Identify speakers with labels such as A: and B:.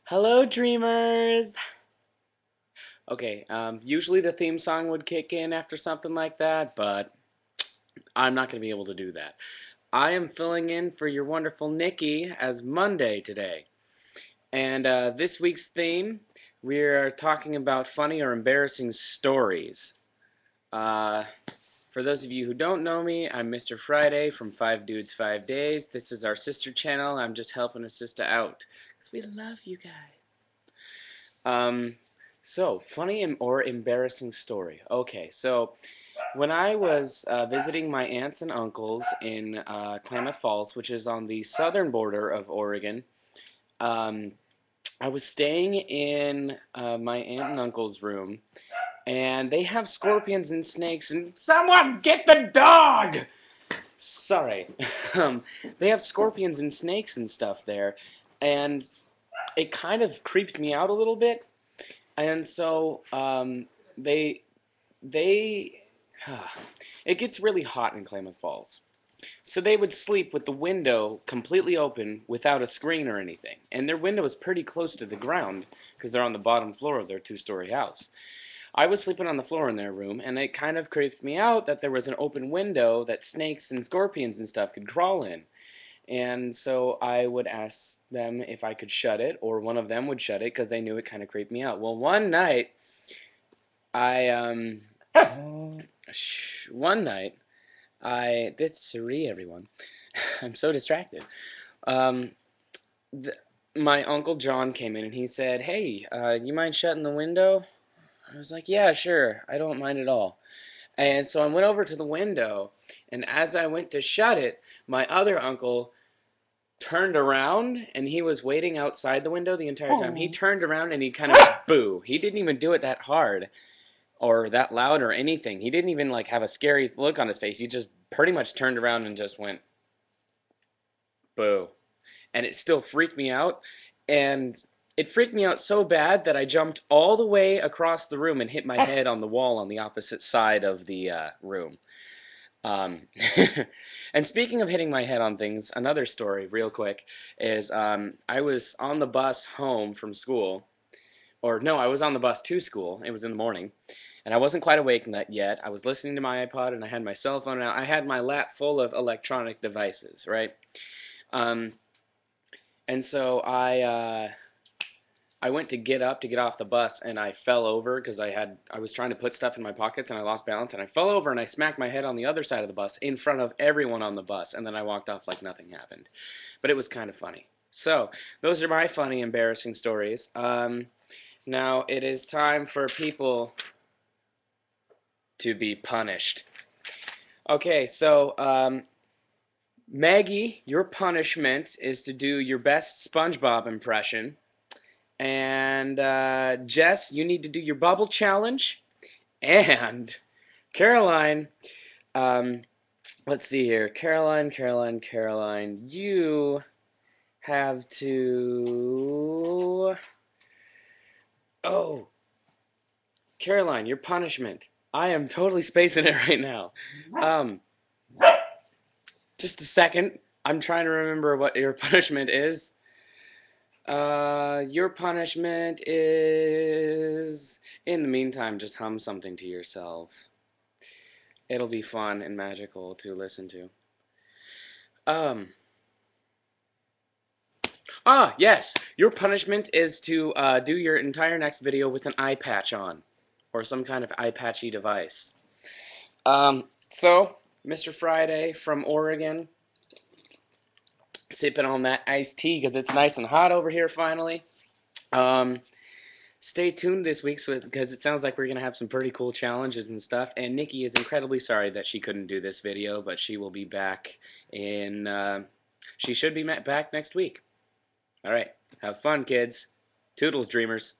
A: Hello, dreamers! Okay, usually the theme song would kick in after something like that, but I'm not going to be able to do that. I am filling in for your wonderful Nikki as Monday today. And this week's theme, we're talking about funny or embarrassing stories. Uh, for those of you who don't know me, I'm Mr. Friday from 5 Dudes 5 Days. This is our sister channel. I'm just helping a sister out because we love you guys. Um, so, funny or embarrassing story. Okay, so when I was visiting my aunts and uncles in Klamath Falls, which is on the southern border of Oregon, um, I was staying in my aunt and uncle's room, and they have scorpions and snakes, and someone get the dog! Sorry. um, they have scorpions and snakes and stuff there, and it kind of creeped me out a little bit. And so they they it gets really hot in Klamath Falls. So they would sleep with the window completely open without a screen or anything. And their window is pretty close to the ground because they're on the bottom floor of their two-story house. I was sleeping on the floor in their room, and it kind of creeped me out that there was an open window that snakes and scorpions and stuff could crawl in. And so I would ask them if I could shut it, or one of them would shut it because they knew it kind of creeped me out. Well, one night, I one night this Siri, everyone. I'm so distracted. Um, th my uncle John came in and he said, "Hey, you mind shutting the window?" I was like, "Yeah, sure. I don't mind at all." And so I went over to the window, and as I went to shut it, my other uncle turned around and he was waiting outside the window the entire time. He turned around and he kind of boo. He didn't even do it that hard or that loud or anything. He didn't even like have a scary look on his face. He just pretty much turned around and just went boo. And it still freaked me out. And it freaked me out so bad that I jumped all the way across the room and hit my head on the wall on the opposite side of the room. Um, and speaking of hitting my head on things, another story, real quick, is I was on the bus home from school, or no, I was on the bus to school. It was in the morning, and I wasn't quite awake yet. I was listening to my iPod, and I had my cell phone out. I had my lap full of electronic devices, right? Um, and so I went to get up to get off the bus, and I fell over because I was trying to put stuff in my pockets, and I lost balance, and I fell over, and I smacked my head on the other side of the bus in front of everyone on the bus, and then I walked off like nothing happened. But it was kind of funny. So those are my funny, embarrassing stories. Now it is time for people to be punished. Okay, so Maggie, your punishment is to do your best SpongeBob impression. And Jess, you need to do your bubble challenge. And Caroline, um, let's see here. Caroline, you have to. Oh, Caroline, your punishment. I am totally spacing it right now. Um, just a second. I'm trying to remember what your punishment is. Your punishment is, in the meantime, just hum something to yourself. It'll be fun and magical to listen to. Um, yes, your punishment is to do your entire next video with an eye patch on, or some kind of eye patchy device. So, Mr. Friday from Oregon, sipping on that iced tea because it's nice and hot over here finally. Stay tuned this week because it sounds like we're going to have some pretty cool challenges and stuff. And Nikki is incredibly sorry that she couldn't do this video, but she will be back she should be back next week. All right. Have fun, kids. Toodles, dreamers.